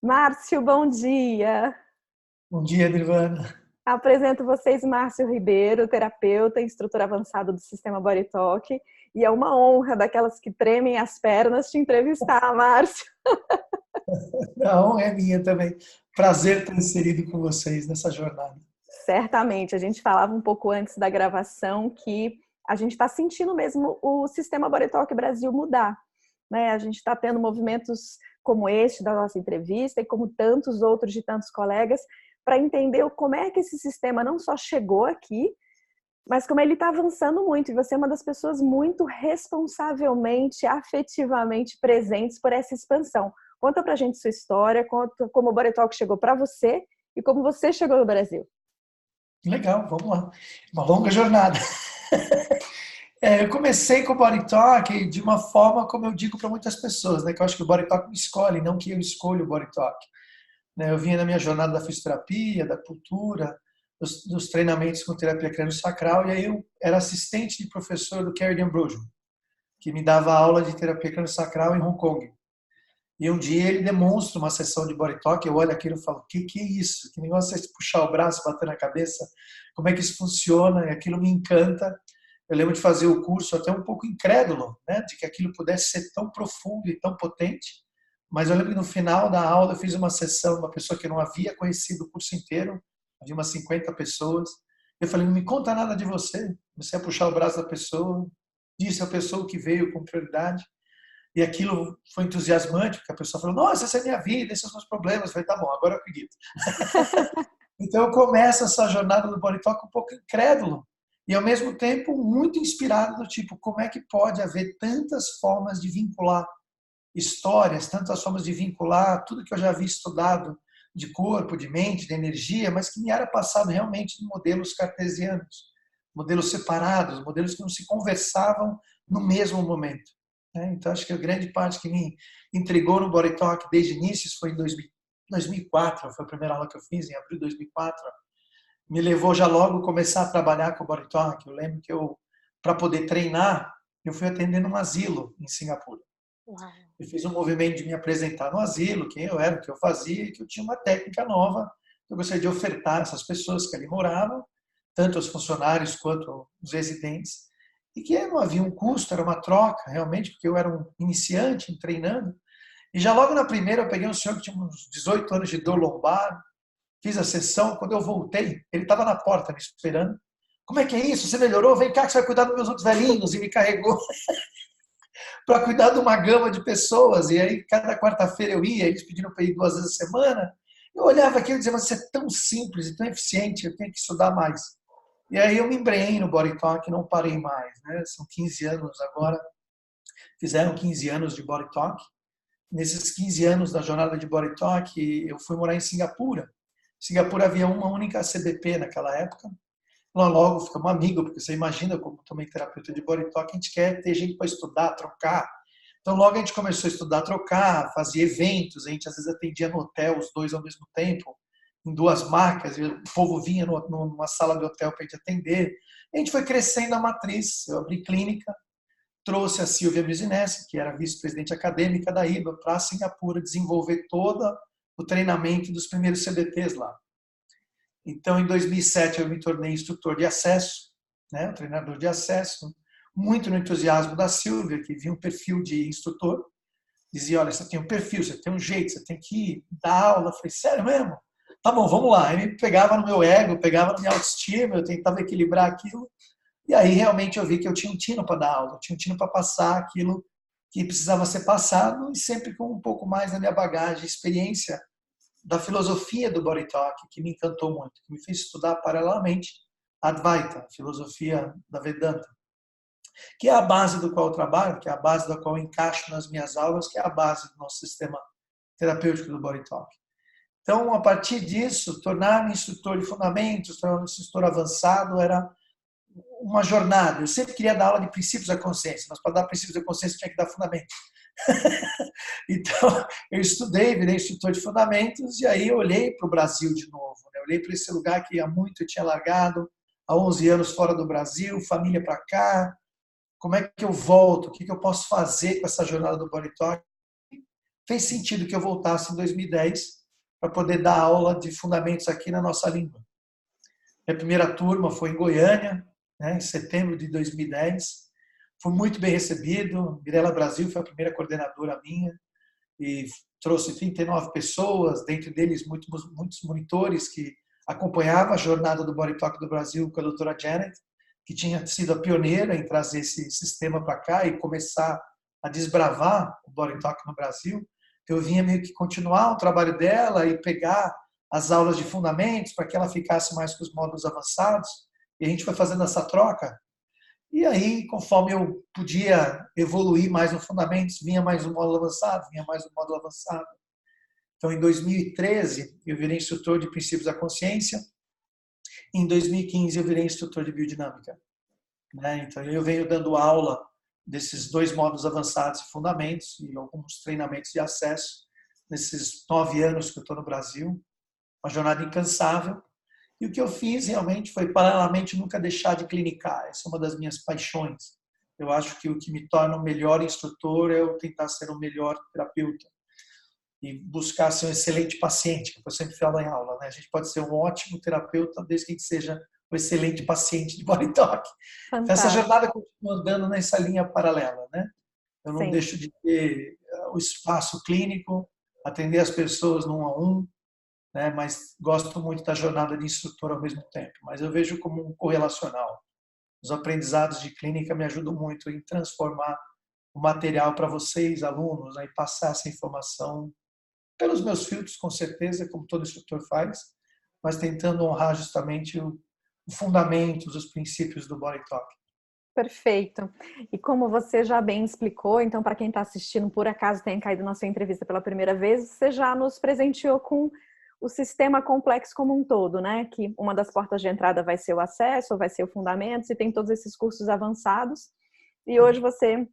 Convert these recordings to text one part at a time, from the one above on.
Márcio, bom dia. Bom dia, Nirvana. Apresento vocês Márcio Ribeiro, terapeuta, instrutor avançado do Sistema Body Talk, e é uma honra daquelas que tremem as pernas te entrevistar, Márcio. A honra é minha também. Prazer estar inserido com vocês nessa jornada. Certamente, a gente falava um pouco antes da gravação que a gente está sentindo mesmo o Sistema Body Talk Brasil mudar, né? A gente está tendo movimentos como este da nossa entrevista e como tantos outros de tantos colegas para entender como é que esse sistema não só chegou aqui, mas como ele está avançando muito, e você é uma das pessoas muito responsavelmente, afetivamente presentes por essa expansão. Conta pra gente sua história, conta como o Body Talk chegou para você e como você chegou no Brasil. Legal, vamos lá. Uma longa jornada. Eu comecei com o Body Talk de uma forma como eu digo para muitas pessoas, né? Que eu acho que o Body Talk me escolhe, não que eu escolho o Body Talk. Né? Eu vinha na minha jornada da fisioterapia, da cultura, dos treinamentos com terapia crânio-sacral, e aí eu era assistente de professor do Kerry Ambrosio, que me dava aula de terapia crânio-sacral em Hong Kong. E um dia ele demonstra uma sessão de body talk, eu olho aquilo e falo, que é isso? Que negócio é esse puxar o braço, bater na cabeça? Como é que isso funciona? E aquilo me encanta. Eu lembro de fazer o curso até um pouco incrédulo, né, de que aquilo pudesse ser tão profundo e tão potente. Mas eu lembro que no final da aula eu fiz uma sessão, uma pessoa que eu não havia conhecido o curso inteiro, havia umas 50 pessoas. Eu falei, não me conta nada de você. Comecei a puxar o braço da pessoa, disse a pessoa que veio com prioridade. E aquilo foi entusiasmante, porque a pessoa falou, nossa, essa é a minha vida, esses são os meus problemas. Eu falei, tá bom, agora eu acredito. Então eu começo essa jornada do Body Talk um pouco incrédulo e ao mesmo tempo muito inspirado do tipo, como é que pode haver tantas formas de vincular histórias, tantas formas de vincular tudo que eu já havia estudado de corpo, de mente, de energia, mas que me era passado realmente de modelos cartesianos, modelos separados, modelos que não se conversavam no mesmo momento. Então, acho que a grande parte que me intrigou no Body Talk desde o início, isso foi em 2004, foi a primeira aula que eu fiz, em abril de 2004, me levou já logo a começar a trabalhar com o Body Talk. Eu lembro que para poder treinar, eu fui atender num asilo em Singapura. Uau. Eu fiz um movimento de me apresentar no asilo, quem eu era, o que eu fazia, e que eu tinha uma técnica nova que eu gostaria de ofertar a essas pessoas que ali moravam, tanto os funcionários quanto os residentes, e que não havia um custo, era uma troca, realmente, porque eu era um iniciante treinando. E já logo na primeira, eu peguei um senhor que tinha uns 18 anos de dor lombar, fiz a sessão, quando eu voltei, ele estava na porta me esperando. Como é que é isso? Você melhorou? Vem cá que você vai cuidar dos meus outros velhinhos. E me carregou para cuidar de uma gama de pessoas. E aí, cada quarta-feira eu ia, eles pediram para ir 2 vezes a semana. Eu olhava aquilo e dizia, mas isso é tão simples e tão eficiente, eu tenho que estudar mais. E aí eu me embrenhei no Body Talk e não parei mais. Né? São 15 anos agora, fizeram 15 anos de Body Talk. Nesses 15 anos da jornada de Body Talk, eu fui morar em Singapura. Em Singapura havia uma única CBP naquela época. Logo ficamos amigos, porque você imagina, como também terapeuta de Body Talk, a gente quer ter gente para estudar, trocar. Então logo a gente começou a estudar, trocar, fazia eventos, a gente às vezes atendia no hotel os dois ao mesmo tempo, em 2 marcas, e o povo vinha numa sala de hotel para a gente atender. A gente foi crescendo a matriz, eu abri clínica, trouxe a Silvia Bisinesi, que era vice-presidente acadêmica da IBA, para Singapura desenvolver todo o treinamento dos primeiros CBTs lá. Então, em 2007, eu me tornei instrutor de acesso, né, treinador de acesso, muito no entusiasmo da Silvia, que via um perfil de instrutor, dizia, olha, você tem um perfil, você tem um jeito, você tem que dar aula. Eu falei, sério mesmo? Tá bom, vamos lá. Aí me pegava no meu ego, pegava na minha autoestima, eu tentava equilibrar aquilo. E aí realmente eu vi que eu tinha um tino para dar aula, eu tinha um tino para passar aquilo que precisava ser passado e sempre com um pouco mais da minha bagagem, experiência da filosofia do Body Talk, que me encantou muito, que me fez estudar paralelamente a Advaita, a filosofia da Vedanta, que é a base do qual eu trabalho, que é a base da qual eu encaixo nas minhas aulas, que é a base do nosso sistema terapêutico do Body Talk. Então, a partir disso, tornar-me instrutor de fundamentos, tornar-me instrutor avançado, era uma jornada. Eu sempre queria dar aula de princípios da consciência, mas para dar princípios da consciência tinha que dar fundamentos. Então, eu estudei, virei instrutor de fundamentos, e aí eu olhei para o Brasil de novo. Né? Eu olhei para esse lugar que há muito eu tinha largado, há 11 anos fora do Brasil, família para cá. Como é que eu volto? O que eu posso fazer com essa jornada do Body Talk? fez sentido que eu voltasse em 2010 para poder dar aula de fundamentos aqui na nossa língua. Minha primeira turma foi em Goiânia, né, em setembro de 2010. Fui muito bem recebido. Mirela Brasil foi a primeira coordenadora minha e trouxe 39 pessoas, dentre deles muitos monitores que acompanhavam a jornada do Body Talk do Brasil com a doutora Janet, que tinha sido a pioneira em trazer esse sistema para cá e começar a desbravar o Body Talk no Brasil. Eu vinha meio que continuar o trabalho dela e pegar as aulas de fundamentos para que ela ficasse mais com os módulos avançados. E a gente foi fazendo essa troca. E aí, conforme eu podia evoluir mais no fundamentos, vinha mais um módulo avançado, vinha mais um módulo avançado. Então, em 2013, eu virei instrutor de princípios da consciência. Em 2015, eu virei instrutor de biodinâmica. Então, eu venho dando aula desses 2 módulos avançados e fundamentos e alguns treinamentos de acesso nesses 9 anos que eu estou no Brasil. Uma jornada incansável. E o que eu fiz realmente foi, paralelamente, nunca deixar de clinicar. Essa é uma das minhas paixões. Eu acho que o que me torna um melhor instrutor é eu tentar ser um melhor terapeuta e buscar ser um excelente paciente, que eu sempre falo em aula. Né? A gente pode ser um ótimo terapeuta desde que a gente seja um excelente paciente de Body Talk. Então, essa jornada continua andando nessa linha paralela. Né? Eu não deixo de ter o espaço clínico, atender as pessoas num a um, né? Mas gosto muito da jornada de instrutor ao mesmo tempo. Mas eu vejo como um correlacional. Os aprendizados de clínica me ajudam muito em transformar o material para vocês, alunos, né? E passar essa informação pelos meus filtros, com certeza, como todo instrutor faz, mas tentando honrar justamente o fundamento, os princípios do Body Talk. Perfeito. E como você já bem explicou, então, para quem está assistindo, por acaso tenha caído na sua entrevista pela primeira vez, você já nos presenteou com o sistema complexo como um todo, né? Que uma das portas de entrada vai ser o acesso, vai ser o fundamentos, e tem todos esses cursos avançados. E hoje você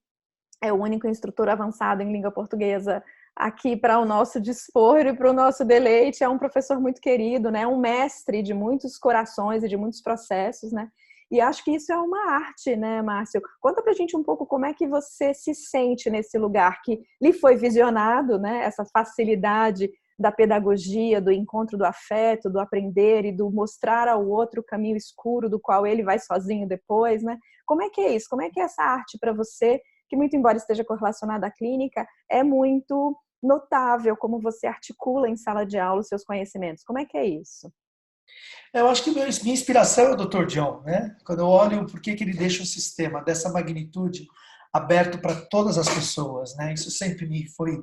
é o único instrutor avançado em língua portuguesa aqui para o nosso dispor e para o nosso deleite. É um professor muito querido, né? Um mestre de muitos corações e de muitos processos, né? E acho que isso é uma arte, né, Márcio? Conta pra gente um pouco como é que você se sente nesse lugar que lhe foi visionado, né? Essa facilidade da pedagogia, do encontro do afeto, do aprender e do mostrar ao outro o caminho escuro do qual ele vai sozinho depois, né? Como é que é isso? Como é que é essa arte para você, que muito embora esteja correlacionada à clínica, é muito notável como você articula em sala de aula os seus conhecimentos? Como é que é isso? Eu acho que minha inspiração é o Dr. John, né? Quando eu olho por que ele deixa um sistema dessa magnitude aberto para todas as pessoas, né? Isso sempre me foi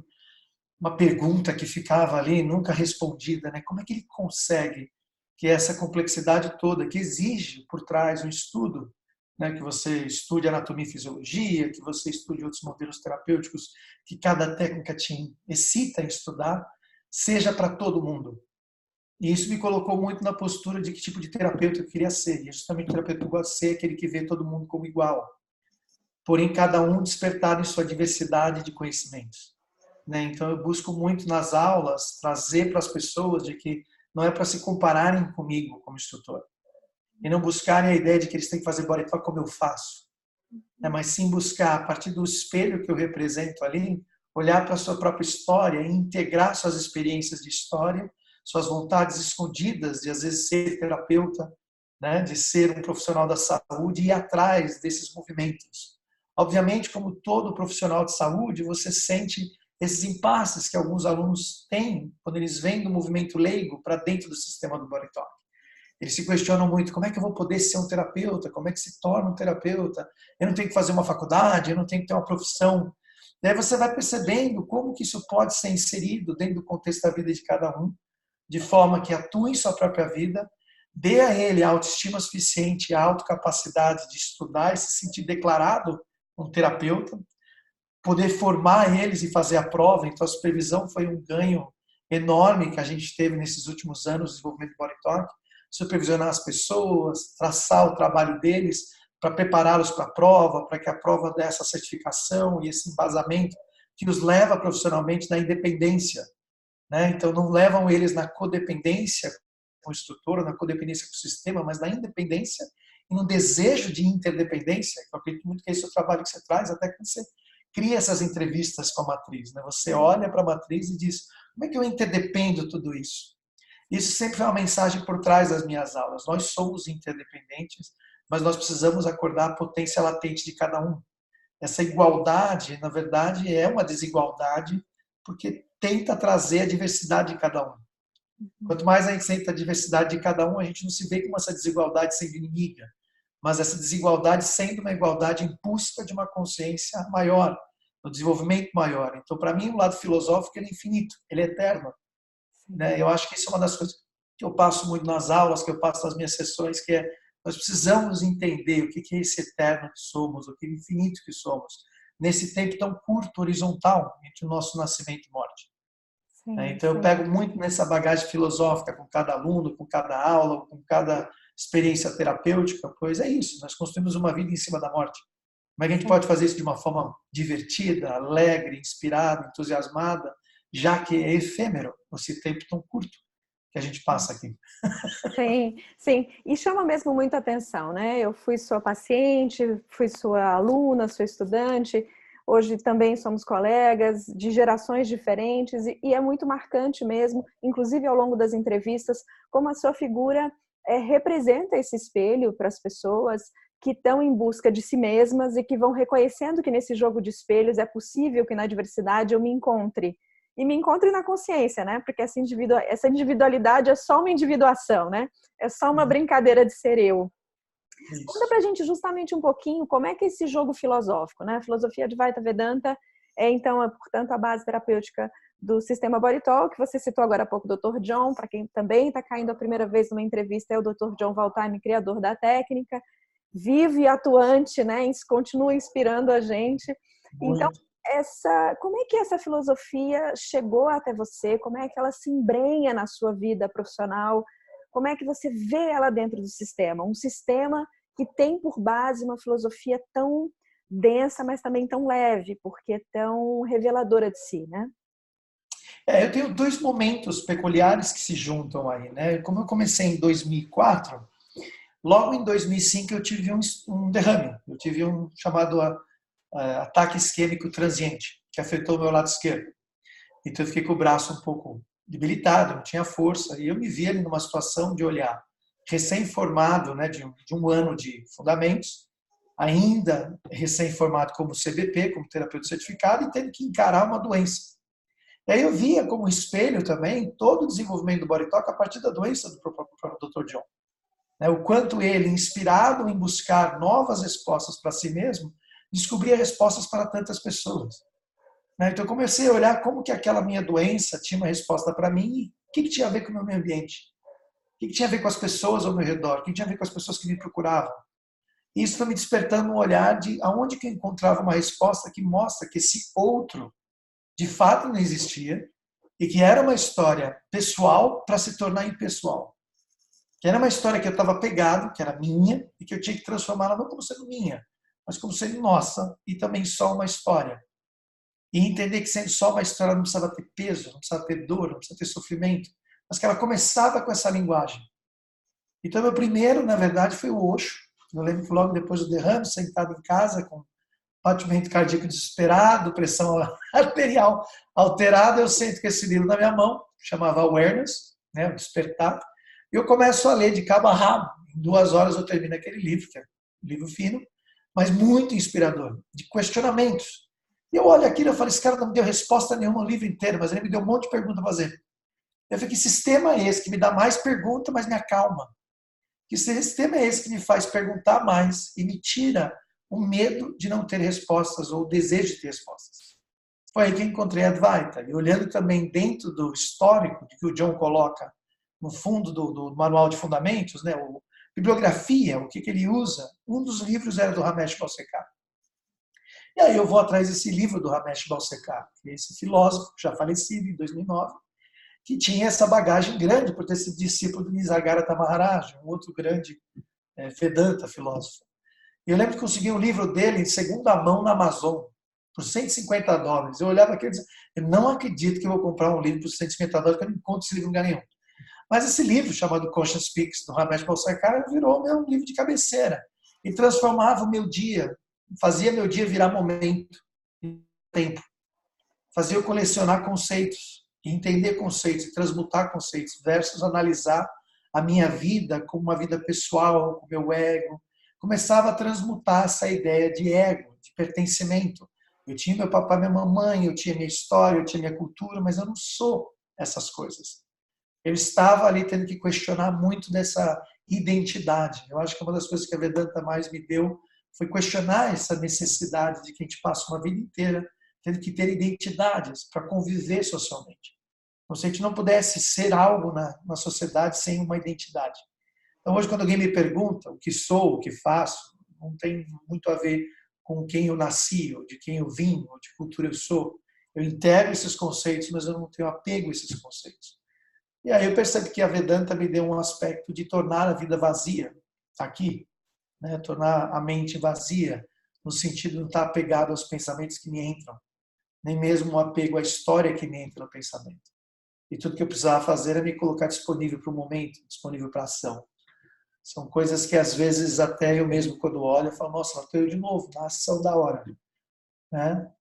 uma pergunta que ficava ali, nunca respondida, né? Como é que ele consegue que essa complexidade toda, que exige por trás um estudo, né? Que você estude anatomia e fisiologia, que você estude outros modelos terapêuticos, que cada técnica te excita em estudar, seja para todo mundo. E isso me colocou muito na postura de que tipo de terapeuta eu queria ser. E justamente o terapeuta que eu gosto de ser é aquele que vê todo mundo como igual. Porém, cada um despertado em sua diversidade de conhecimentos. Então, eu busco muito nas aulas trazer para as pessoas de que não é para se compararem comigo como instrutor. E não buscarem a ideia de que eles têm que fazer Body Talk como eu faço. Mas sim buscar, a partir do espelho que eu represento ali, olhar para a sua própria história e integrar suas experiências de história, suas vontades escondidas de, às vezes, ser terapeuta, de ser um profissional da saúde e ir atrás desses movimentos. Obviamente, como todo profissional de saúde, você sente esses impasses que alguns alunos têm quando eles vêm do movimento leigo para dentro do sistema do Body Talk. Eles se questionam muito, como é que eu vou poder ser um terapeuta? Como é que se torna um terapeuta? Eu não tenho que fazer uma faculdade, eu não tenho que ter uma profissão. E aí você vai percebendo como que isso pode ser inserido dentro do contexto da vida de cada um, de forma que atue em sua própria vida, dê a ele a autoestima suficiente, a autocapacidade de estudar e se sentir declarado um terapeuta, poder formar eles e fazer a prova. Então, a supervisão foi um ganho enorme que a gente teve nesses últimos anos de desenvolvimento do Body Talk. Supervisionar as pessoas, traçar o trabalho deles para prepará-los para a prova, para que a prova dê essa certificação e esse embasamento que os leva profissionalmente na independência. Então, não levam eles na codependência com o instrutor, na codependência com o sistema, mas na independência e no desejo de interdependência, que eu acredito muito que esse é o trabalho que você traz, até quando você cria essas entrevistas com a matriz, né? Você olha para a matriz e diz, como é que eu interdependo tudo isso? Isso sempre foi uma mensagem por trás das minhas aulas. Nós somos interdependentes, mas nós precisamos acordar a potência latente de cada um. Essa igualdade, na verdade, é uma desigualdade, porque tenta trazer a diversidade de cada um. Quanto mais a gente sente a diversidade de cada um, a gente não se vê como essa desigualdade sendo inimiga, mas essa desigualdade sendo uma igualdade em busca de uma consciência maior, um desenvolvimento maior. Então, para mim, o lado filosófico ele é infinito, ele é eterno. Né? Eu acho que isso é uma das coisas que eu passo muito nas aulas, que eu passo nas minhas sessões, que é nós precisamos entender o que é esse eterno que somos, o que é infinito que somos, nesse tempo tão curto, horizontal, entre o nosso nascimento e morte. Então, eu pego muito nessa bagagem filosófica com cada aluno, com cada aula, com cada experiência terapêutica, pois é isso, nós construímos uma vida em cima da morte. Como é que a gente pode fazer isso de uma forma divertida, alegre, inspirada, entusiasmada, já que é efêmero esse tempo tão curto que a gente passa aqui. Sim, sim. E chama mesmo muita atenção, né? Eu fui sua paciente, fui sua aluna, sua estudante, hoje também somos colegas de gerações diferentes e é muito marcante mesmo, inclusive ao longo das entrevistas, como a sua figura representa esse espelho para as pessoas que estão em busca de si mesmas e que vão reconhecendo que nesse jogo de espelhos é possível que na diversidade eu me encontre. E me encontre na consciência, né? Porque essa individualidade é só uma individuação, né? É só uma brincadeira de ser eu. Isso. Conta pra gente justamente um pouquinho como é que é esse jogo filosófico, né? A filosofia Advaita Vedanta então, portanto, a base terapêutica do sistema Body Talk. Você citou agora há pouco o Dr. John, para quem também está caindo a primeira vez numa entrevista, é o Dr. John Valtime, criador da técnica, vivo e atuante, né? Continua inspirando a gente. Então, como é que essa filosofia chegou até você? Como é que ela se embrenha na sua vida profissional? Como é que você vê ela dentro do sistema? Um sistema que tem por base uma filosofia tão densa, mas também tão leve, porque é tão reveladora de si, né? Eu tenho dois momentos peculiares que se juntam aí, né? Como eu comecei em 2004, logo em 2005 eu tive um derrame. Eu tive um chamado ataque isquêmico transiente, que afetou o meu lado esquerdo. Então eu fiquei com o braço um pouco debilitado, não tinha força, e eu me vi ali numa situação de olhar recém-formado, né, de um ano de fundamentos, ainda recém-formado como CBP, como terapeuta certificado, e tendo que encarar uma doença. E aí eu via como espelho também todo o desenvolvimento do Body Talk a partir da doença do próprio Dr. John. O quanto ele, inspirado em buscar novas respostas para si mesmo, descobria respostas para tantas pessoas. Então eu comecei a olhar como que aquela minha doença tinha uma resposta para mim e o que tinha a ver com o meu meio ambiente. O que tinha a ver com as pessoas ao meu redor, o que tinha a ver com as pessoas que me procuravam. E isso foi me despertando um olhar de aonde que eu encontrava uma resposta que mostra que esse outro de fato não existia e que era uma história pessoal para se tornar impessoal. Que era uma história que eu estava pegado, que era minha, e que eu tinha que transformá-la não como sendo minha, mas como sendo nossa e também só uma história. E entender que sendo só uma história não precisava ter peso, não precisava ter dor, não precisava ter sofrimento, mas que ela começava com essa linguagem. Então, meu primeiro, na verdade, foi o Osho. Eu lembro que logo depois do derrame, sentado em casa, com batimento cardíaco desesperado, pressão arterial alterada, eu sento com esse livro na minha mão, que chamava Awareness, né, o Despertar, e eu começo a ler de cabo a rabo. Em 2 horas eu termino aquele livro, que é um livro fino, mas muito inspirador, de questionamentos. E eu olho aquilo e falo, esse cara não me deu resposta nenhuma no livro inteiro, mas ele me deu um monte de perguntas a fazer. Eu falei, que sistema é esse que me dá mais pergunta, mas me acalma? Que sistema é esse que me faz perguntar mais e me tira o medo de não ter respostas ou o desejo de ter respostas? Foi aí que eu encontrei a Advaita. E olhando também dentro do histórico que o John coloca no fundo do manual de fundamentos, né, bibliografia, o que ele usa, um dos livros era do Ramesh Balsekar. E aí eu vou atrás desse livro do Ramesh Balsekar, que é esse filósofo, já falecido em 2009, que tinha essa bagagem grande por ter sido discípulo do Nisargadatta Maharaj, um outro grande Vedanta filósofo. E eu lembro que consegui um livro dele em segunda mão na Amazon, por $150. Eu olhava aquilo e dizia, eu não acredito que eu vou comprar um livro por $150, porque eu não encontro esse livro em lugar nenhum. Mas esse livro, chamado Conscious Speaks, do Ramesh Balsekar, virou meu livro de cabeceira. E transformava o meu dia, fazia meu dia virar momento. tempo. Fazia eu colecionar conceitos, entender conceitos, e transmutar conceitos, versus analisar a minha vida como uma vida pessoal, com o meu ego. Começava a transmutar essa ideia de ego, de pertencimento. Eu tinha meu papai e minha mamãe, eu tinha minha história, eu tinha minha cultura, mas eu não sou essas coisas. Eu estava ali tendo que questionar muito dessa identidade. Eu acho que uma das coisas que a Vedanta mais me deu foi questionar essa necessidade de que a gente passa uma vida inteira tendo que ter identidades para conviver socialmente. Como se a gente não pudesse ser algo na sociedade sem uma identidade. Então, hoje, quando alguém me pergunta o que sou, o que faço, não tem muito a ver com quem eu nasci, ou de quem eu vim, ou de cultura eu sou. Eu integro esses conceitos, mas eu não tenho apego a esses conceitos. E aí eu percebo que a Vedanta me deu um aspecto de tornar a vida vazia, aqui, né? Tornar a mente vazia, no sentido de não estar apegado aos pensamentos que me entram, nem mesmo um apego à história que me entra no pensamento. E tudo que eu precisava fazer é me colocar disponível para o momento, disponível para a ação. São coisas que às vezes até eu mesmo quando olho, eu falo, nossa, lá estou eu de novo, na ação da hora. Né?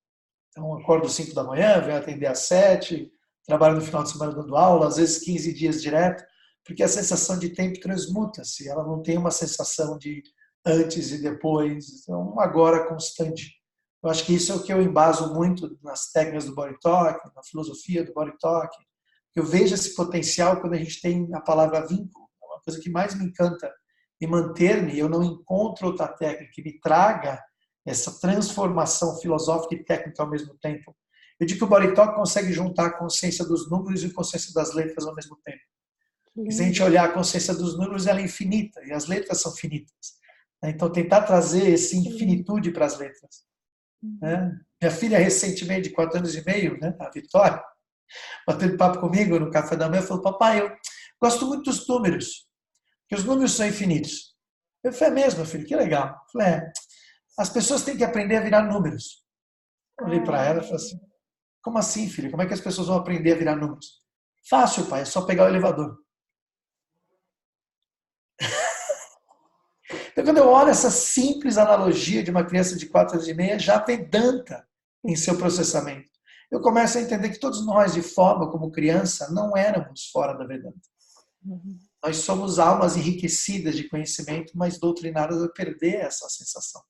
Então, acordo às 5 da manhã, venho atender às 7, trabalho no final de semana dando aula, às vezes 15 dias direto, porque a sensação de tempo transmuta-se, ela não tem uma sensação de antes e depois, então um agora constante. Eu acho que isso é o que eu embaso muito nas técnicas do Body Talk, na filosofia do Body Talk. Eu vejo esse potencial quando a gente tem a palavra vínculo. É uma coisa que mais me encanta em manter-me, eu não encontro outra técnica que me traga essa transformação filosófica e técnica ao mesmo tempo. Eu digo que o Body Talk consegue juntar a consciência dos números e a consciência das letras ao mesmo tempo. E se a gente olhar a consciência dos números, ela é infinita e as letras são finitas. Então, tentar trazer essa infinitude para as letras. Né? Minha filha, recentemente, de 4 anos e meio, né, a Vitória, batendo papo comigo no café da manhã, falou, papai, eu gosto muito dos números, porque os números são infinitos. Eu falei, é mesmo, filho, que legal. Eu falei, as pessoas têm que aprender a virar números. Eu olhei para ela e falei assim, como assim, filho? Como é que as pessoas vão aprender a virar números? Fácil, pai, é só pegar o elevador. Então, quando eu olho essa simples analogia de uma criança de 4 anos e meia, já Vedanta em seu processamento. Eu começo a entender que todos nós, de forma como criança, não éramos fora da Vedanta. Nós somos almas enriquecidas de conhecimento, mas doutrinadas a perder essa sensação.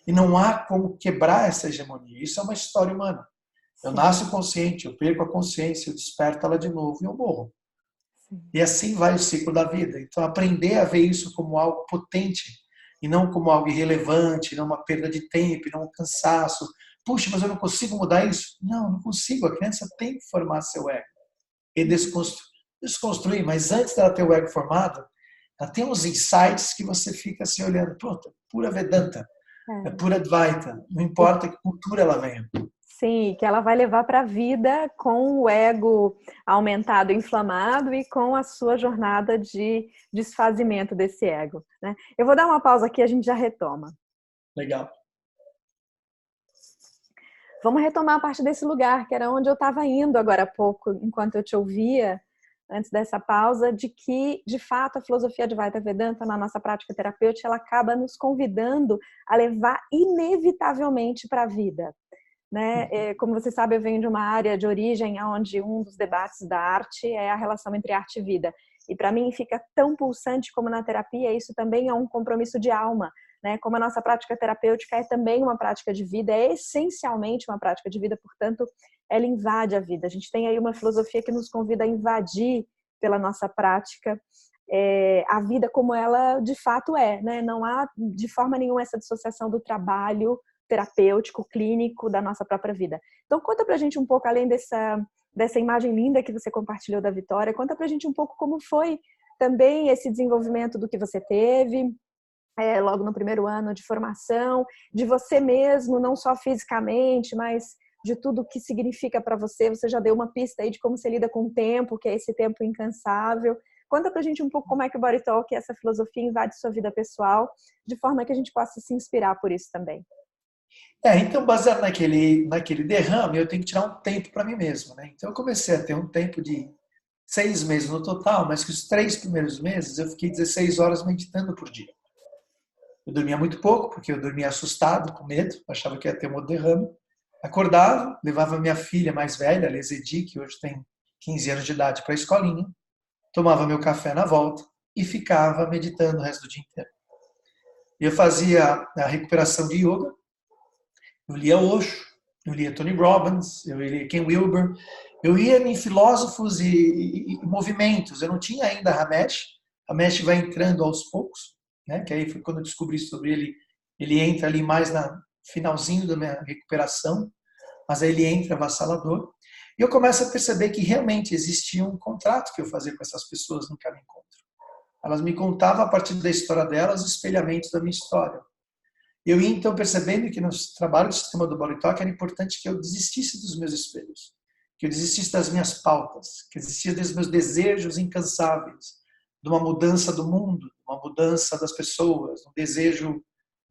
E não há como quebrar essa hegemonia. Isso é uma história humana. Eu nasço consciente, eu perco a consciência, eu desperto ela de novo e eu morro. E assim vai o ciclo da vida. Então, aprender a ver isso como algo potente e não como algo irrelevante, não uma perda de tempo, não um cansaço. Puxa, mas eu não consigo mudar isso? Não, não consigo. A criança tem que formar seu ego e desconstruir. Mas antes dela ter o ego formado, ela tem uns insights que você fica assim olhando. Pronto, pura Vedanta, é pura Advaita. Não importa que cultura ela venha. Sim, que ela vai levar para a vida com o ego aumentado, inflamado e com a sua jornada de desfazimento desse ego. Né? Eu vou dar uma pausa aqui, a gente já retoma. Legal. Vamos retomar a partir desse lugar, que era onde eu estava indo agora há pouco, enquanto eu te ouvia, antes dessa pausa, de que, de fato, a filosofia Advaita Vedanta, na nossa prática terapêutica, ela acaba nos convidando a levar inevitavelmente para a vida. Né? Como você sabe, eu venho de uma área de origem onde um dos debates da arte é a relação entre arte e vida. E para mim fica tão pulsante como na terapia, isso também é um compromisso de alma. Né? Como a nossa prática terapêutica é também uma prática de vida, é essencialmente uma prática de vida, portanto, ela invade a vida. A gente tem aí uma filosofia que nos convida a invadir pela nossa prática a vida como ela de fato é. Né? Não há de forma nenhuma essa dissociação do trabalho terapêutico, clínico da nossa própria vida. Então conta pra gente um pouco, além dessa imagem linda que você compartilhou da Vitória, conta pra gente um pouco como foi também esse desenvolvimento do que você teve logo no primeiro ano de formação, de você mesmo, não só fisicamente, mas de tudo o que significa para você. Você já deu uma pista aí de como você lida com o tempo, que é esse tempo incansável. Conta pra gente um pouco como é que o Body Talk e essa filosofia invade sua vida pessoal, de forma que a gente possa se inspirar por isso também. Então, baseado naquele derrame, eu tenho que tirar um tempo para mim mesmo. Né? Então, eu comecei a ter um tempo de 6 meses no total, mas que os 3 primeiros meses eu fiquei 16 horas meditando por dia. Eu dormia muito pouco, porque eu dormia assustado, com medo, achava que ia ter um derrame. Acordava, levava minha filha mais velha, a Lesedi, que hoje tem 15 anos de idade, para a escolinha, tomava meu café na volta e ficava meditando o resto do dia inteiro. Eu fazia a recuperação de yoga, eu lia Osho, eu lia Tony Robbins, eu lia Ken Wilber, eu ia em filósofos e movimentos. Eu não tinha ainda Ramesh. Ramesh vai entrando aos poucos, né? Que aí foi quando eu descobri sobre ele. Ele entra ali mais na finalzinho da minha recuperação, mas aí ele entra avassalador. E eu começo a perceber que realmente existia um contrato que eu fazia com essas pessoas no Cada Encontro. Elas me contavam a partir da história delas espelhamentos da minha história. Eu ia então percebendo que no trabalho do sistema do Body Talk era importante que eu desistisse dos meus espelhos, que eu desistisse das minhas pautas, que eu desistisse dos meus desejos incansáveis, de uma mudança do mundo, uma mudança das pessoas, um desejo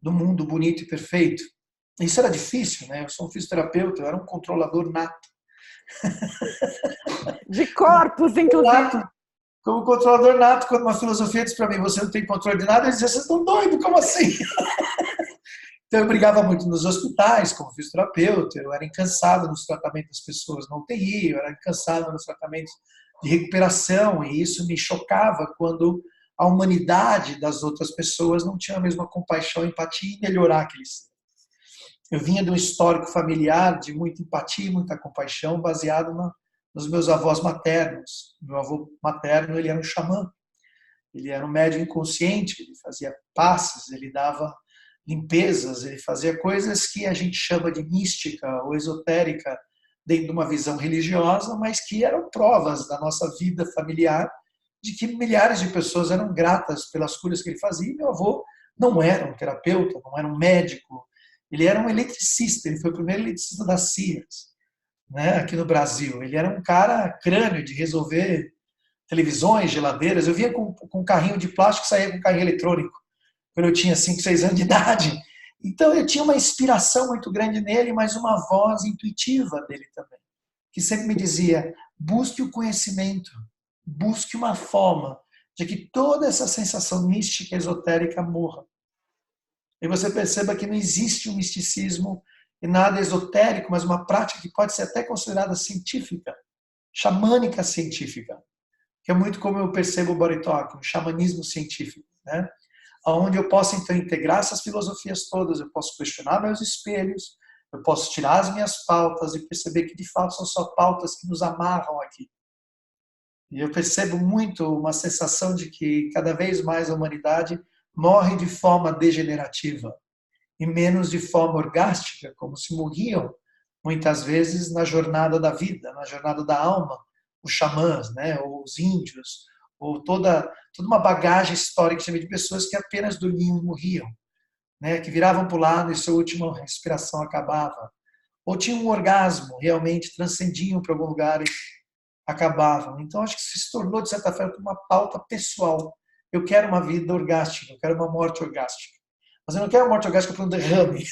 do mundo bonito e perfeito. Isso era difícil, né? Eu sou um fisioterapeuta, eu era um controlador nato. De corpos, inclusive. Como controlador nato, quando uma filosofia diz para mim, você não tem controle de nada, eu dizia, vocês estão doidos, como assim? Então eu brigava muito nos hospitais, como fisioterapeuta, eu era incansável nos tratamentos das pessoas na UTI, eu era incansável nos tratamentos de recuperação, e isso me chocava quando a humanidade das outras pessoas não tinha a mesma compaixão, empatia e melhorar aquele ser. Eu vinha de um histórico familiar de muita empatia e muita compaixão, baseado nos meus avós maternos. Meu avô materno, ele era um xamã, ele era um médium inconsciente, ele fazia passes, ele dava limpezas, ele fazia coisas que a gente chama de mística ou esotérica dentro de uma visão religiosa, mas que eram provas da nossa vida familiar, de que milhares de pessoas eram gratas pelas curas que ele fazia. Meu avô não era um terapeuta, não era um médico, ele era um eletricista, ele foi o primeiro eletricista da Sears, né, aqui no Brasil. Ele era um cara crânio de resolver televisões, geladeiras. Eu via com um carrinho de plástico, saía com um carrinho eletrônico quando eu tinha 5, 6 anos de idade. Então eu tinha uma inspiração muito grande nele, mas uma voz intuitiva dele também, que sempre me dizia, busque o conhecimento, busque uma forma de que toda essa sensação mística, esotérica morra. E você perceba que não existe um misticismo e nada esotérico, mas uma prática que pode ser até considerada científica, xamânica científica, que é muito como eu percebo o Body Talk, um xamanismo científico, né? Onde eu posso então integrar essas filosofias todas, eu posso questionar meus espelhos, eu posso tirar as minhas pautas e perceber que de fato são só pautas que nos amarram aqui. E eu percebo muito uma sensação de que cada vez mais a humanidade morre de forma degenerativa e menos de forma orgástica, como se morriam muitas vezes na jornada da vida, na jornada da alma, os xamãs, né, ou os índios, ou toda uma bagagem histórica de pessoas que apenas dormiam e morriam, né, que viravam para o lado e sua última respiração acabava. Ou tinham um orgasmo, realmente transcendiam para algum lugar e acabavam. Então, acho que se tornou, de certa forma, uma pauta pessoal. Eu quero uma vida orgástica, eu quero uma morte orgástica. Mas eu não quero uma morte orgástica para um derrame,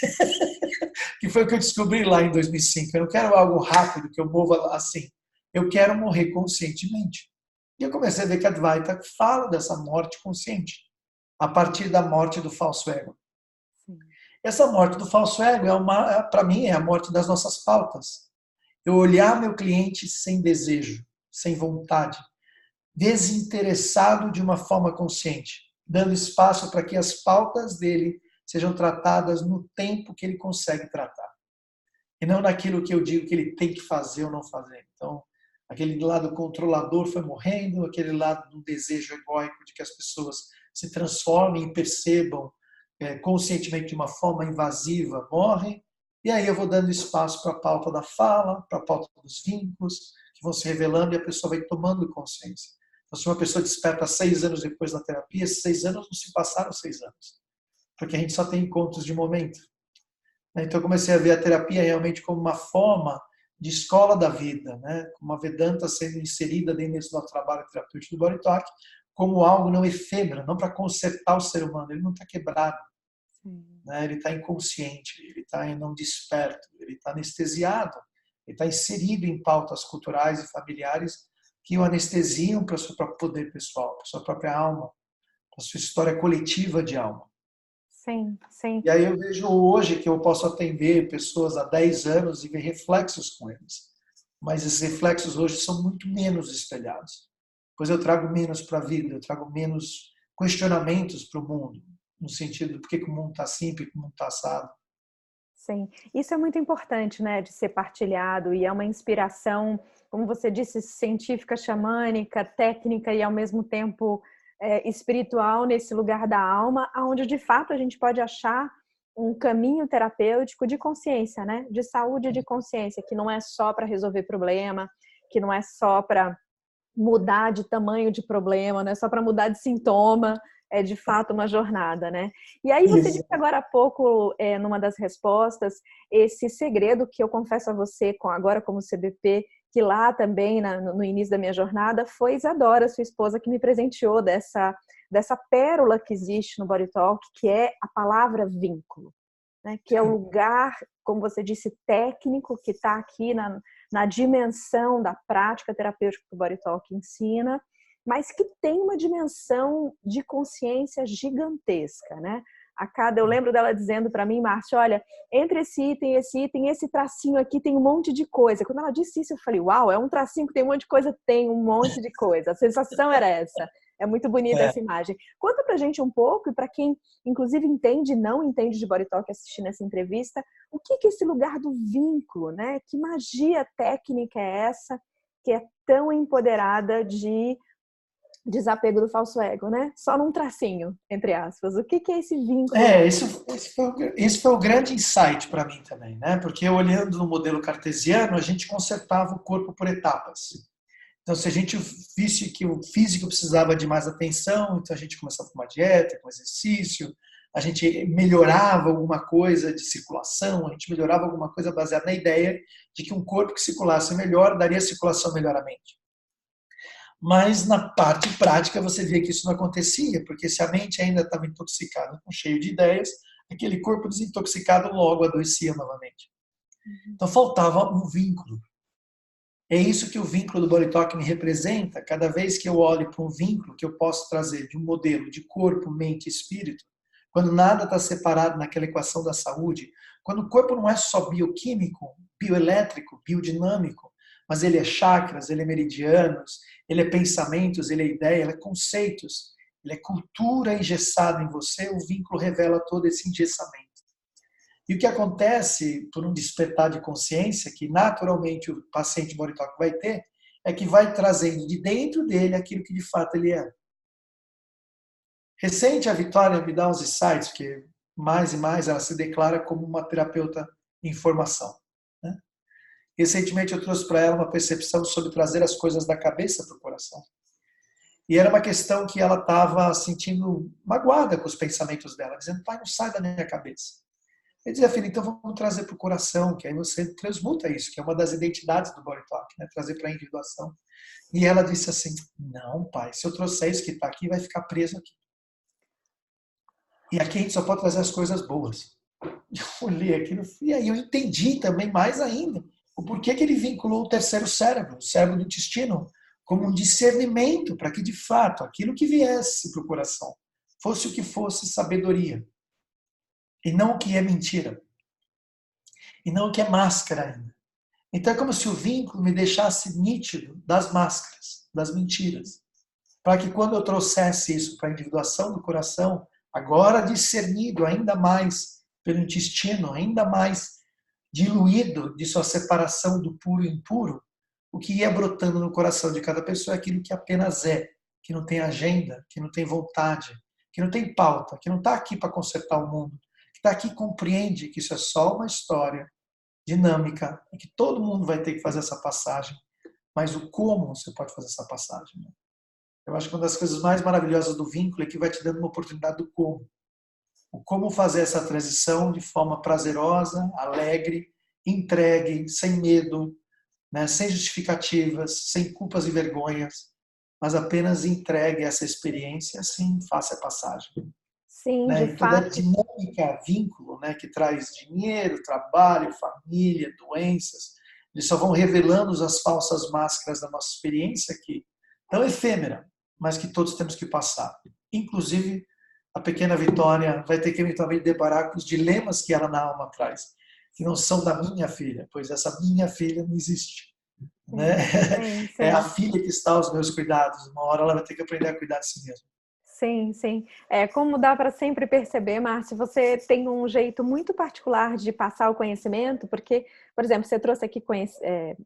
que foi o que eu descobri lá em 2005. Eu não quero algo rápido, que eu mova assim. Eu quero morrer conscientemente. E eu comecei a ver que a Advaita fala dessa morte consciente, a partir da morte do falso ego. Essa morte do falso ego, para mim, é a morte das nossas pautas. Eu olhar meu cliente sem desejo, sem vontade, desinteressado de uma forma consciente, dando espaço para que as pautas dele sejam tratadas no tempo que ele consegue tratar. E não naquilo que eu digo que ele tem que fazer ou não fazer. Então, aquele lado controlador foi morrendo, aquele lado do desejo egóico de que as pessoas se transformem e percebam conscientemente de uma forma invasiva morre. E aí eu vou dando espaço para a pauta da fala, para a pauta dos vínculos, que vão se revelando e a pessoa vai tomando consciência. Então, se uma pessoa desperta 6 anos depois da terapia, esses 6 anos não se passaram 6 anos. Porque a gente só tem encontros de momento. Então eu comecei a ver a terapia realmente como uma forma de escola da vida, né? Como a Vedanta sendo inserida dentro desse nosso trabalho terapêutico do Body Talk, como algo não efêmero, não para consertar o ser humano, ele não está quebrado. Né? Ele está inconsciente, ele está não desperto, ele está anestesiado, ele está inserido em pautas culturais e familiares que o anestesiam para o seu próprio poder pessoal, para a sua própria alma, para a sua história coletiva de alma. Sim, sim. E aí eu vejo hoje que eu posso atender pessoas há 10 anos e ver reflexos com eles. Mas esses reflexos hoje são muito menos espelhados. Pois eu trago menos para a vida, eu trago menos questionamentos para o mundo, no sentido de por que o mundo está assim, por que o mundo está assado. Sim, isso é muito importante, né, de ser partilhado e é uma inspiração, como você disse, científica, xamânica, técnica e ao mesmo tempo espiritual nesse lugar da alma, aonde de fato a gente pode achar um caminho terapêutico de consciência, né, de saúde e de consciência, que não é só para resolver problema, que não é só para mudar de tamanho de problema, não é só para mudar de sintoma, é de fato uma jornada, né? E aí você disse Isso. agora há pouco, numa das respostas, esse segredo que eu confesso a você, agora como CBP, que lá também, no início da minha jornada, foi Isadora, sua esposa, que me presenteou dessa pérola que existe no Body Talk, que é a palavra vínculo, né? Que é o lugar, como você disse, técnico, que está aqui na dimensão da prática terapêutica que o Body Talk ensina, mas que tem uma dimensão de consciência gigantesca, né? Eu lembro dela dizendo para mim, Márcia, olha, entre esse item, esse tracinho aqui tem um monte de coisa. Quando ela disse isso, eu falei, uau, é um tracinho que tem um monte de coisa? Tem um monte de coisa. A sensação era essa. É muito bonita É, essa imagem. Conta pra gente um pouco, e para quem, inclusive, entende e não entende de Body Talk assistindo essa entrevista, o que é esse lugar do vínculo, né? Que magia técnica é essa que é tão empoderada de desapego do falso ego, né? Só num tracinho, entre aspas. O que é esse vínculo? esse foi o grande insight para mim também, né? Porque olhando no modelo cartesiano, a gente consertava o corpo por etapas. Então, se a gente visse que o físico precisava de mais atenção, então a gente começava com uma dieta, com exercício, a gente melhorava alguma coisa de circulação, a gente melhorava alguma coisa baseada na ideia de que um corpo que circulasse melhor daria circulação melhor à mente. Mas na parte prática você vê que isso não acontecia, porque se a mente ainda estava intoxicada, cheio de ideias, aquele corpo desintoxicado logo adoecia novamente. Então faltava um vínculo. É isso que o vínculo do Body Talk me representa. Cada vez que eu olho para um vínculo que eu posso trazer de um modelo de corpo, mente e espírito, quando nada está separado naquela equação da saúde, quando o corpo não é só bioquímico, bioelétrico, biodinâmico, mas ele é chakras, ele é meridianos, ele é pensamentos, ele é ideia, ele é conceitos, ele é cultura engessada em você, o vínculo revela todo esse engessamento. E o que acontece por um despertar de consciência, que naturalmente o paciente Body Talk vai ter, é que vai trazendo de dentro dele aquilo que de fato ele é. Recente, a Vitória me dá uns insights, porque mais e mais ela se declara como uma terapeuta em formação. Né? Recentemente eu trouxe para ela uma percepção sobre trazer as coisas da cabeça para o coração. E era uma questão que ela estava sentindo magoada com os pensamentos dela, dizendo, pai, não sai da minha cabeça. Eu dizia, filha, então vamos trazer para o coração, que aí você transmuta isso, que é uma das identidades do Body Talk, né? Trazer para a individuação. E ela disse assim, não, pai, se eu trouxer isso que está aqui, vai ficar preso aqui. E aqui a gente só pode trazer as coisas boas. Eu olhei aquilo e aí eu entendi também mais ainda o porquê que ele vinculou o terceiro cérebro, o cérebro do intestino, como um discernimento para que, de fato, aquilo que viesse para o coração fosse o que fosse sabedoria. E não o que é mentira. E não o que é máscara ainda. Então é como se o vínculo me deixasse nítido das máscaras, das mentiras. Para que quando eu trouxesse isso para a individuação do coração, agora discernido ainda mais pelo intestino, ainda mais diluído de sua separação do puro e impuro, o que ia brotando no coração de cada pessoa é aquilo que apenas é, que não tem agenda, que não tem vontade, que não tem pauta, que não está aqui para consertar o mundo, que está aqui e compreende que isso é só uma história dinâmica e que todo mundo vai ter que fazer essa passagem, mas o como você pode fazer essa passagem. Né? Eu acho que uma das coisas mais maravilhosas do vínculo é que vai te dando uma oportunidade do como. O como fazer essa transição de forma prazerosa, alegre, entregue, sem medo, né? Sem justificativas, sem culpas e vergonhas, mas apenas entregue essa experiência, assim faça a passagem. Sim, de Né? E toda a fato. dinâmica, vínculo, né? Que traz dinheiro, trabalho, família, doenças, eles só vão revelando as falsas máscaras da nossa experiência, que tão efêmera, mas que todos temos que passar. Inclusive a pequena Vitória vai ter que eventualmente deparar com os dilemas que ela na alma traz, que não são da minha filha, pois essa minha filha não existe. Né? Sim, É a sim. filha que está aos meus cuidados. Uma hora ela vai ter que aprender a cuidar de si mesma. Sim, sim. Como dá para sempre perceber, Márcio, você tem um jeito muito particular de passar o conhecimento, porque, por exemplo, você trouxe aqui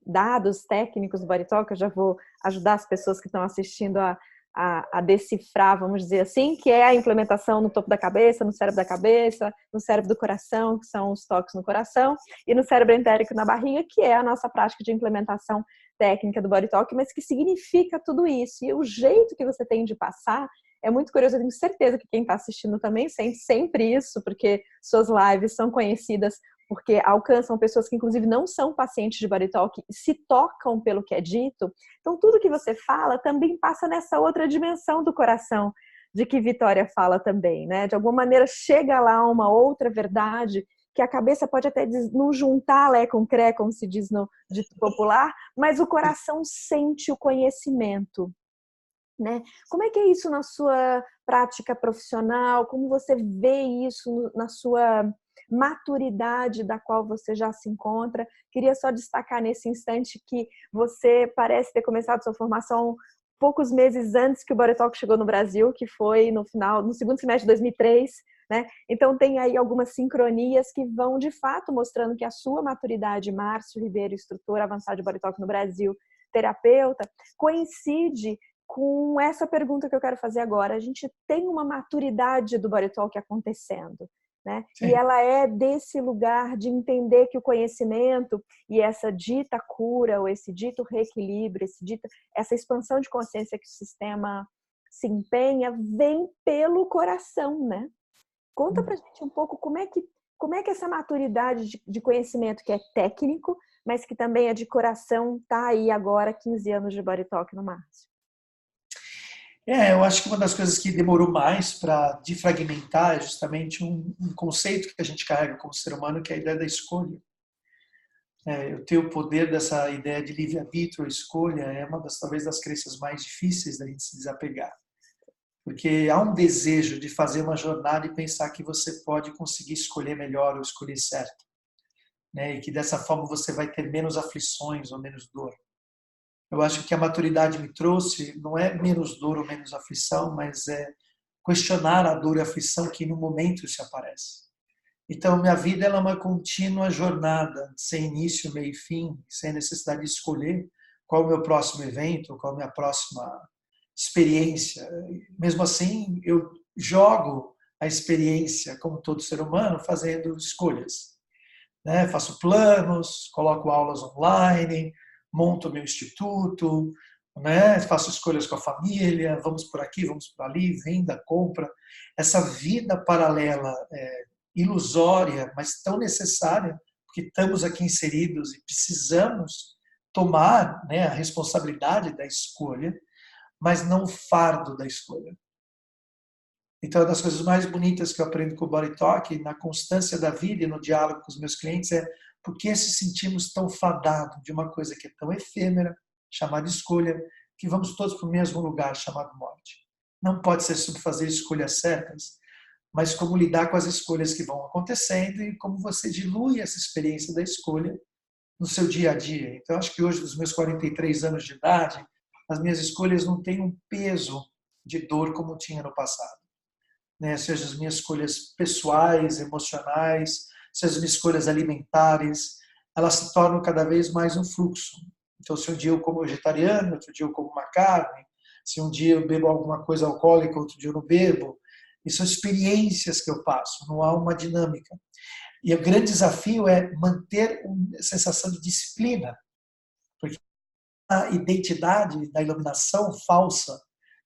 dados técnicos do Body Talk, eu já vou ajudar as pessoas que estão assistindo a decifrar, vamos dizer assim, que é a implementação no topo da cabeça, no cérebro do coração, que são os toques no coração, e no cérebro entérico na barriga, que é a nossa prática de implementação técnica do Body Talk, mas que significa tudo isso. E o jeito que você tem de passar é muito curioso, eu tenho certeza que quem está assistindo também sente sempre isso, porque suas lives são conhecidas porque alcançam pessoas que inclusive não são pacientes de Body Talk e se tocam pelo que é dito. Então tudo que você fala também passa nessa outra dimensão do coração, de que Vitória fala também, né? De alguma maneira chega lá uma outra verdade que a cabeça pode até não juntar lé com cré, como se diz no dito popular, mas o coração sente o conhecimento. Né? Como é que é isso na sua prática profissional? Como você vê isso na sua maturidade da qual você já se encontra? Queria só destacar nesse instante que você parece ter começado sua formação poucos meses antes que o Body Talk chegou no Brasil, que foi no segundo semestre de 2003, né? Então tem aí algumas sincronias que vão de fato mostrando que a sua maturidade, Márcio Ribeiro, instrutor avançado de Body Talk no Brasil, terapeuta, coincide com essa pergunta que eu quero fazer agora. A gente tem uma maturidade do Body Talk acontecendo, né? E Sim. ela é desse lugar de entender que o conhecimento e essa dita cura, ou esse dito reequilíbrio, essa expansão de consciência que o sistema se empenha, vem pelo coração, né? Conta pra gente um pouco como é que essa maturidade de conhecimento que é técnico, mas que também é de coração, tá aí agora, 15 anos de Body Talk no Márcio. Eu acho que uma das coisas que demorou mais para defragmentar é justamente um conceito que a gente carrega como ser humano, que é a ideia da escolha. Eu ter o poder dessa ideia de livre-arbítrio, escolha, é uma das, talvez, das crenças mais difíceis da gente se desapegar. Porque há um desejo de fazer uma jornada e pensar que você pode conseguir escolher melhor ou escolher certo. Né? E que dessa forma você vai ter menos aflições ou menos dor. Eu acho que a maturidade me trouxe, não é menos dor ou menos aflição, mas é questionar a dor e a aflição que no momento se aparece. Então, minha vida ela é uma contínua jornada, sem início, meio e fim, sem necessidade de escolher qual é o meu próximo evento, qual é a minha próxima experiência. Mesmo assim, eu jogo a experiência, como todo ser humano, fazendo escolhas. Né? Faço planos, coloco aulas online, monto meu instituto, né? Faço escolhas com a família, vamos por aqui, vamos por ali, venda, compra. Essa vida paralela ilusória, mas tão necessária, porque estamos aqui inseridos e precisamos tomar, né, a responsabilidade da escolha, mas não o fardo da escolha. Então, uma das coisas mais bonitas que eu aprendo com o Body Talk, na constância da vida e no diálogo com os meus clientes, é por que se sentimos tão fadados de uma coisa que é tão efêmera, chamada escolha, que vamos todos para o mesmo lugar, chamado morte. Não pode ser sobre fazer escolhas certas, mas como lidar com as escolhas que vão acontecendo e como você dilui essa experiência da escolha no seu dia a dia. Então, acho que hoje, dos meus 43 anos de idade, as minhas escolhas não têm um peso de dor como tinha no passado. Né? Seja as minhas escolhas pessoais, emocionais, seja as minhas escolhas alimentares, elas se tornam cada vez mais um fluxo. Então, se um dia eu como vegetariano, outro dia eu como uma carne, se um dia eu bebo alguma coisa alcoólica, outro dia eu não bebo, e são experiências que eu passo, não há uma dinâmica. E o grande desafio é manter uma sensação de disciplina, porque a identidade da iluminação falsa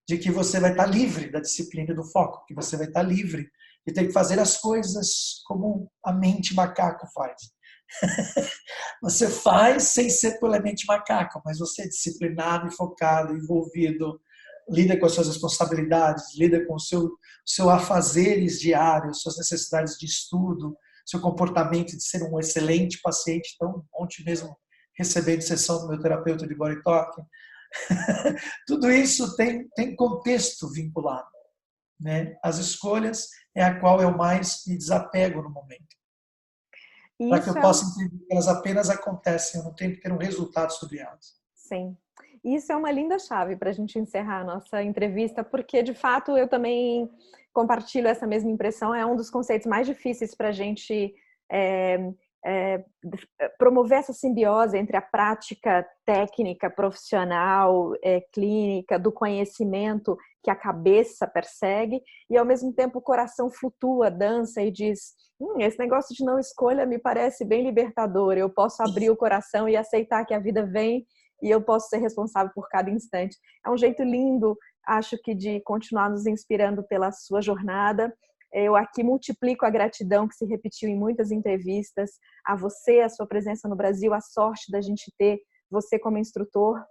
de que você vai estar livre da disciplina e do foco, que você vai estar livre de ter que fazer as coisas como a mente macaco faz. Você faz sem ser pela mente macaco, mas você é disciplinado e focado, envolvido, lida com as suas responsabilidades, lida com o seu afazeres diários, suas necessidades de estudo, seu comportamento de ser um excelente paciente. Então, ontem mesmo, recebendo sessão do meu terapeuta de Body Talk, tudo isso tem contexto vinculado. né? As escolhas é a qual eu mais me desapego no momento. Para que Isso eu é possa entender que elas apenas acontecem, eu não tenho que ter um resultado sobre elas. Sim. Isso é uma linda chave para a gente encerrar a nossa entrevista, porque de fato eu também compartilho essa mesma impressão. É um dos conceitos mais difíceis para a gente é, é, promover essa simbiose entre a prática técnica, profissional, clínica, do conhecimento que a cabeça persegue, e ao mesmo tempo o coração flutua, dança e diz: esse negócio de não escolha me parece bem libertador, eu posso abrir o coração e aceitar que a vida vem e eu posso ser responsável por cada instante. É um jeito lindo, acho que, de continuar nos inspirando pela sua jornada. Eu aqui multiplico a gratidão que se repetiu em muitas entrevistas, a você, a sua presença no Brasil, a sorte da gente ter você como instrutor.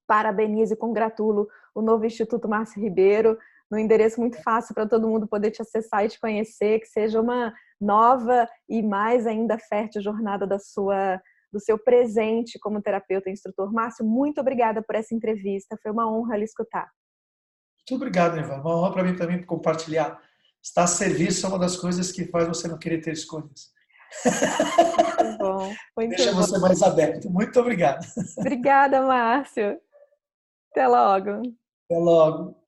Parabenizo e congratulo o novo Instituto Márcio Ribeiro, no endereço muito fácil para todo mundo poder te acessar e te conhecer, que seja uma nova e mais ainda fértil jornada do seu presente como terapeuta e instrutor. Márcio, muito obrigada por essa entrevista, foi uma honra lhe escutar. Muito obrigado, Ivan. Uma honra para mim também compartilhar. Estar a serviço é uma das coisas que faz você não querer ter escolhas. Muito bom, Deixa muito bom. você mais aberto. Muito obrigado. Obrigada, Márcio. Até logo. Até logo.